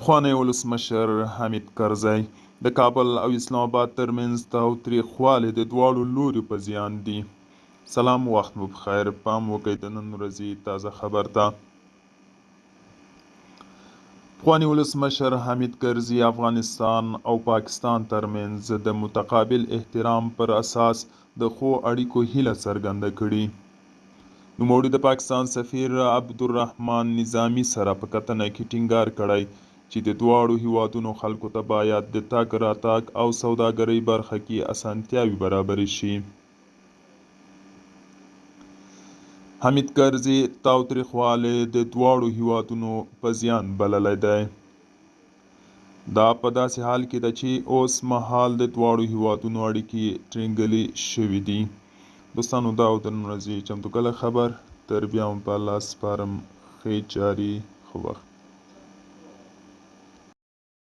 پخوانی ولسمشر حامد کرزی د کابل او اسلام آباد ترمنځ تاوتریخوالی د دواړو لوریو په زیان دي. سلام، وخت مو بخیر. پام وکړئ د نن ورځې تازه خبر ته. پخوانی ولسمشر حامد کرزي افغانستان او پاکستان ترمنځ د متقابل احترام پر اساس د ښو اړیکو هیله څرګنده کړې. نوموړي د پاکستان سفیر عبدالرحمن نظامي سره په کتنه کې ټینګار کړی چې د دواړو هیوادونو خلکو ته باید د تګ راتګ او سوداګرۍ برخه کې اسانتیاوې برابرې شي. حامد کرزي تاوتریخوالی د دواړو هیوادونو په زیان بللی دی. دا په داسې حال کې ده چې اوس مهال د دواړو هیوادونو اړیکې ټینګلې شوې دي. دوستانو، دا د نن ورځې چمتو کله خبر. تر بیا هم په الله سپارم. ښې جاري ښه وخت.